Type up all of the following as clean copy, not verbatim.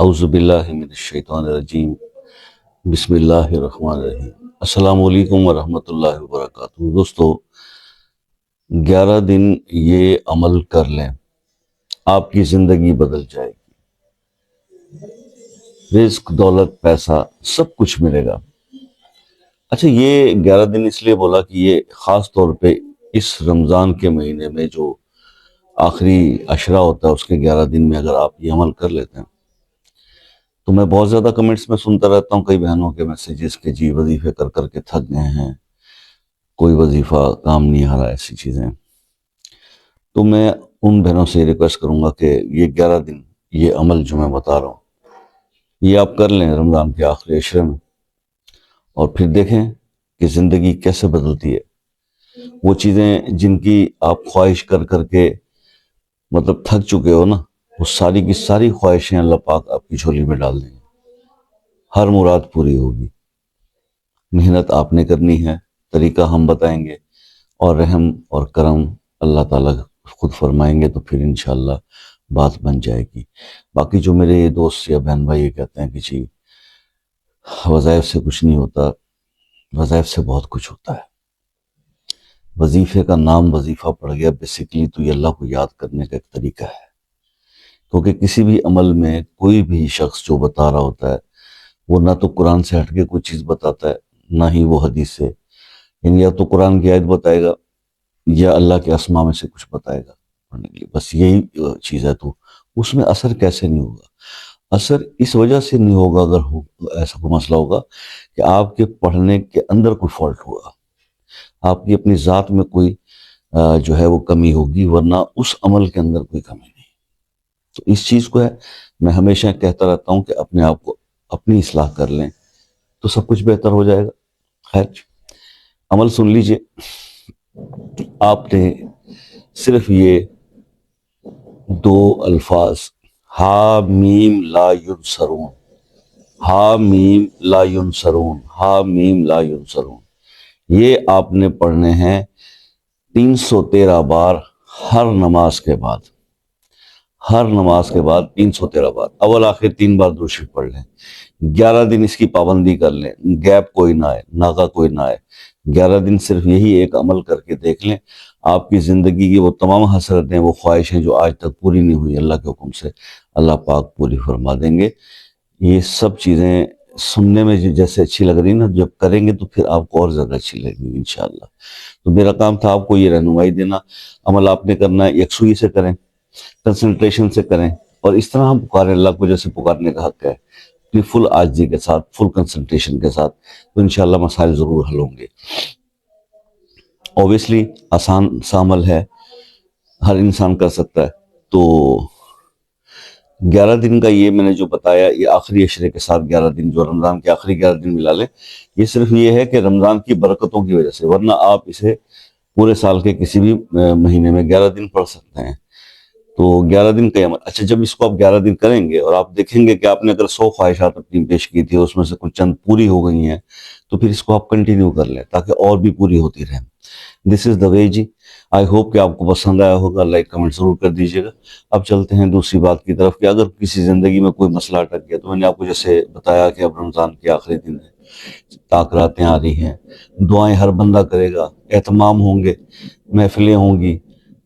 اعوذ باللہ من الشیطان الرجیم بسم اللہ الرحمن الرحیم۔ السلام علیکم ورحمۃ اللہ وبرکاتہ۔ دوستو، 11 دن یہ عمل کر لیں، آپ کی زندگی بدل جائے گی، رزق، دولت، پیسہ سب کچھ ملے گا۔ اچھا، یہ 11 دن اس لیے بولا کہ یہ خاص طور پہ اس رمضان کے مہینے میں جو آخری عشرہ ہوتا ہے اس کے 11 دن میں اگر آپ یہ عمل کر لیتے ہیں تو میں بہت زیادہ کمنٹس میں سنتا رہتا ہوں، کئی بہنوں کے میسیجز کہ جی وظیفے کر کر کے تھک گئے ہیں، کوئی وظیفہ کام نہیں آ رہا، ایسی چیزیں۔ تو میں ان بہنوں سے ریکویسٹ کروں گا کہ یہ 11 دن یہ عمل جو میں بتا رہا ہوں یہ آپ کر لیں رمضان کے آخری عشرے میں، اور پھر دیکھیں کہ زندگی کیسے بدلتی ہے۔ وہ چیزیں جن کی آپ خواہش کر کر کے مطلب تھک چکے ہو نا، وہ ساری کی ساری خواہشیں اللہ پاک آپ کی جھولی میں ڈال دیں گے، ہر مراد پوری ہوگی۔ محنت آپ نے کرنی ہے، طریقہ ہم بتائیں گے، اور رحم اور کرم اللہ تعالیٰ خود فرمائیں گے، تو پھر انشاءاللہ بات بن جائے گی۔ باقی جو میرے دوست یا بہن بھائی یہ کہتے ہیں کہ جی وظائف سے کچھ نہیں ہوتا، وظائف سے بہت کچھ ہوتا ہے۔ وظیفے کا نام وظیفہ پڑ گیا، بیسیکلی تو یہ اللہ کو یاد کرنے کا ایک طریقہ ہے، کیونکہ کسی بھی عمل میں کوئی بھی شخص جو بتا رہا ہوتا ہے وہ نہ تو قرآن سے ہٹ کے کوئی چیز بتاتا ہے، نہ ہی وہ حدیث سے، یعنی یا تو قرآن کی آیت بتائے گا یا اللہ کے اسماء میں سے کچھ بتائے گا پڑھنے کے لیے، بس یہی چیز ہے۔ تو اس میں اثر کیسے نہیں ہوگا؟ اثر اس وجہ سے نہیں ہوگا اگر ایسا کوئی مسئلہ ہوگا کہ آپ کے پڑھنے کے اندر کوئی فالٹ ہوگا، آپ کی اپنی ذات میں کوئی جو ہے وہ کمی ہوگی، ورنہ اس عمل کے اندر کوئی کمی نہیں۔ تو اس چیز کو ہے میں ہمیشہ کہتا رہتا ہوں کہ اپنے آپ کو اپنی اصلاح کر لیں تو سب کچھ بہتر ہو جائے گا۔ خیر، عمل سن لیجئے۔ آپ نے صرف یہ 2 الفاظ ہا میم لا ینصرون، ہا میم لا ینصرون، ہا میم لا ینصرون، یہ آپ نے پڑھنے ہیں 313 بار ہر نماز کے بعد، ہر نماز کے بعد 313 بار، اول آخر 3 بار درود شریف پڑھ لیں۔ 11 دن اس کی پابندی کر لیں، گیپ کوئی نہ آئے، ناغہ کوئی نہ آئے۔ 11 دن صرف یہی ایک عمل کر کے دیکھ لیں، آپ کی زندگی کی وہ تمام حسرتیں، وہ خواہشیں جو آج تک پوری نہیں ہوئی، اللہ کے حکم سے اللہ پاک پوری فرما دیں گے۔ یہ سب چیزیں سننے میں جیسے اچھی لگ رہی نا، جب کریں گے تو پھر آپ کو اور زیادہ اچھی لگیں گی انشاءاللہ۔ تو میرا کام تھا آپ کو یہ رہنمائی دینا، عمل آپ نے کرنا ہے، یکسوئی سے کریں، کنسنٹریشن سے کریں، اور اس طرح ہم پکاریں اللہ کو جیسے پکارنے کا حق ہے، اپنی فل عاجزی کے ساتھ، فل کنسنٹریشن کے ساتھ، تو انشاءاللہ مسائل ضرور حل ہوں گے۔ اوبیسلی آسان سا عمل ہے، ہر انسان کر سکتا ہے۔ تو 11 دن کا یہ میں نے جو بتایا، یہ آخری عشرے کے ساتھ 11 دن جو رمضان کے آخری 11 دن ملا لیں، یہ صرف یہ ہے کہ رمضان کی برکتوں کی وجہ سے، ورنہ آپ اسے پورے سال کے کسی بھی مہینے میں 11 دن پڑھ سکتے ہیں۔ تو 11 دن کا عمل، اچھا جب اس کو آپ 11 دن کریں گے اور آپ دیکھیں گے کہ آپ نے اگر 100 خواہشات اپنی پیش کی تھی، اس میں سے کچھ چند پوری ہو گئی ہیں، تو پھر اس کو آپ کنٹینیو کر لیں تاکہ اور بھی پوری ہوتی رہیں۔ دس از دا وے جی۔ آئی ہوپ کہ آپ کو پسند آیا ہوگا، لائک کمنٹ ضرور کر دیجیے گا۔ اب چلتے ہیں دوسری بات کی طرف کہ اگر کسی زندگی میں کوئی مسئلہ اٹک گیا، تو میں نے آپ کو جیسے بتایا کہ اب رمضان کے آخری دن ہے، تاکراتیں آ رہی ہیں، دعائیں ہر بندہ کرے گا، اہتمام ہوں گے، محفلیں ہوں گی،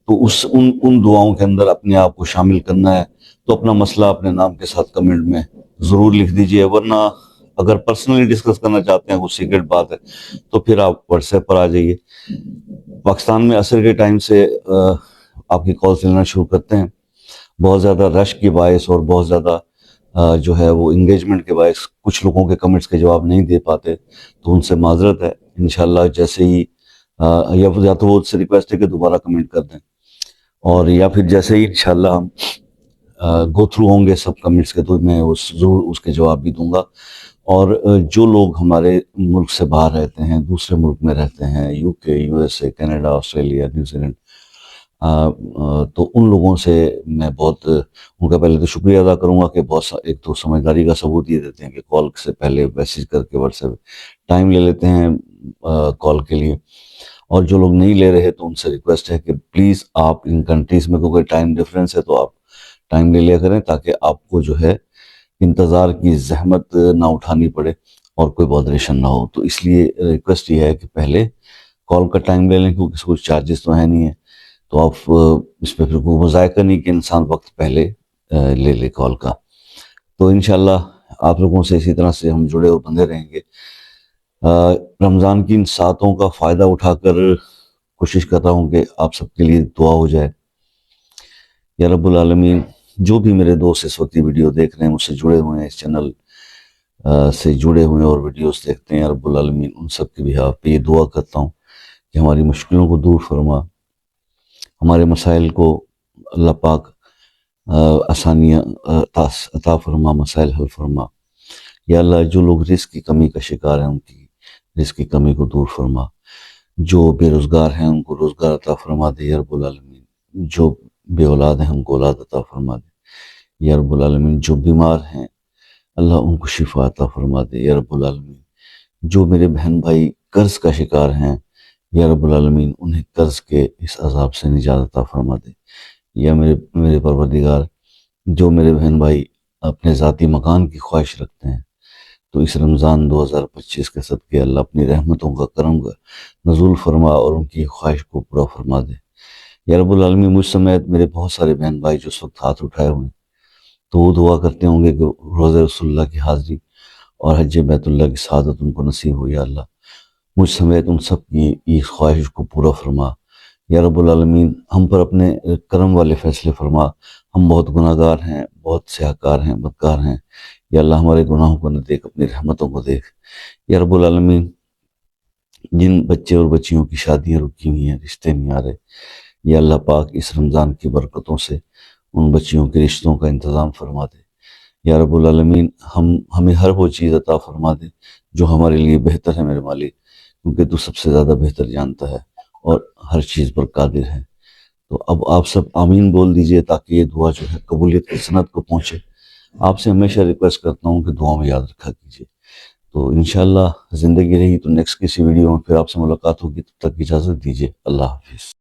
تو ان دعاؤں کے اندر اپنے آپ کو شامل کرنا ہے۔ تو اپنا مسئلہ اپنے نام کے ساتھ کمنٹ میں ضرور لکھ دیجئے، ورنہ اگر پرسنلی ڈسکس کرنا چاہتے ہیں، وہ سیکرٹ بات ہے، تو پھر آپ واٹس ایپ پر آ جائیے۔ پاکستان میں عصر کے ٹائم سے آپ کی کالز لینا شروع کرتے ہیں، بہت زیادہ رش کے باعث اور بہت زیادہ جو ہے وہ انگیجمنٹ کے باعث کچھ لوگوں کے کمنٹس کے جواب نہیں دے پاتے، تو ان سے معذرت ہے۔ انشاءاللہ جیسے ہی یا تو وہ سے ریکویسٹ ہے کہ دوبارہ کمنٹ کر دیں، اور یا پھر جیسے ہی انشاءاللہ ہم گو تھرو ہوں گے سب کمنٹس کے، تو میں ضرور اس کے جواب بھی دوں گا۔ اور جو لوگ ہمارے ملک سے باہر رہتے ہیں، دوسرے ملک میں رہتے ہیں، یو کے، U S A, Canada, Australia, New Zealand, تو ان لوگوں سے میں بہت ان کا پہلے تو شکریہ ادا کروں گا کہ بہت ایک تو سمجھداری کا ثبوت یہ دیتے ہیں کہ کال سے پہلے میسیج کر کے واٹس ایپ ٹائم لے لیتے ہیں کال کے لیے، اور جو لوگ نہیں لے رہے تو ان سے ریکویسٹ ہے کہ پلیز آپ ان کنٹریز میں کیونکہ ٹائم ڈیفرنس ہے تو آپ ٹائم لے لیا کریں، تاکہ آپ کو جو ہے انتظار کی زحمت نہ اٹھانی پڑے اور کوئی بودریشن نہ ہو. تو اس لیے ریکویسٹ یہ ہے کہ پہلے کال کا ٹائم لے لیں، کیونکہ کچھ چارجز تو ہے نہیں ہیں، تو آپ اس پہ پھر کوئی مذائقہ نہیں کہ انسان وقت پہلے لے لے کال کا. تو انشاءاللہ آپ لوگوں سے اسی طرح سے ہم جڑے اور بندے رہیں گے. رمضان کی ان ساتوں کا فائدہ اٹھا کر کوشش کر رہا ہوں کہ آپ سب کے لیے دعا ہو جائے. یا رب العالمین، جو بھی میرے دوست اس وقت یہ ویڈیو دیکھ رہے ہیں، مجھ سے جڑے ہوئے ہیں، اس چینل سے جڑے ہوئے ہیں اور ویڈیوز دیکھتے ہیں، یا رب العالمین ان سب کے بھی آپ پہ یہ دعا کرتا ہوں کہ ہماری مشکلوں کو دور فرما، ہمارے مسائل کو اللہ پاک آسانیاں عطا فرما، مسائل حل فرما. یا اللہ، جو لوگ رزق کی کمی کا شکار ہیں ان کی رزق کی کمی کو دور فرما، جو بے روزگار ہیں ان کو روزگار عطا فرما دے یا رب العالمین، جو بے اولاد ہیں ان کو اولاد عطا فرما دے یا رب العالمین، جو بیمار ہیں اللہ ان کو شفا عطا فرما دے یا رب العالمین، جو میرے بہن بھائی قرض کا شکار ہیں یا رب العالمین انہیں قرض کے اس عذاب سے نجات عطا فرما دے. یا میرے پروردگار، جو میرے بہن بھائی اپنے ذاتی مکان کی خواہش رکھتے ہیں تو اس رمضان 2025 کے صدقے اللہ اپنی رحمتوں کا کرم کا نزول فرما اور ان کی خواہش کو پورا فرما دے یا رب العالمین. مجھ سمیت میرے بہت سارے بہن بھائی جو اس وقت ہاتھ اٹھائے ہوئے ہیں تو وہ دعا کرتے ہوں گے کہ روزہ رسول اللہ کی حاضری اور حج بیت اللہ کی سعادت ان کو نصیب ہو. یا اللہ، مجھ سمیت ان سب کی اس خواہش کو پورا فرما یا رب العالمین. ہم پر اپنے کرم والے فیصلے فرما، ہم بہت گناہ گار ہیں، بہت سیاہکار ہیں، بدکار ہیں. یا اللہ، ہمارے گناہوں کو نہ دیکھ، اپنی رحمتوں کو دیکھ یا رب العالمین. جن بچے اور بچیوں کی شادیاں رکی ہوئی ہیں، رشتے نہیں آ رہے، یا اللہ پاک اس رمضان کی برکتوں سے ان بچیوں کے رشتوں کا انتظام فرما دے یا رب العالمین. ہمیں ہر وہ چیز عطا فرما دے جو ہمارے لیے بہتر ہے میرے مالک، کیونکہ تو سب سے زیادہ بہتر جانتا ہے اور ہر چیز پر قادر ہے. تو اب آپ سب آمین بول دیجئے تاکہ یہ دعا جو ہے قبولیت کی سند کو پہنچے. آپ سے ہمیشہ ریکویسٹ کرتا ہوں کہ دعا میں یاد رکھا کیجئے. تو انشاءاللہ زندگی رہی تو نیکسٹ کسی ویڈیو میں پھر آپ سے ملاقات ہوگی. تب تک اجازت دیجئے. اللہ حافظ.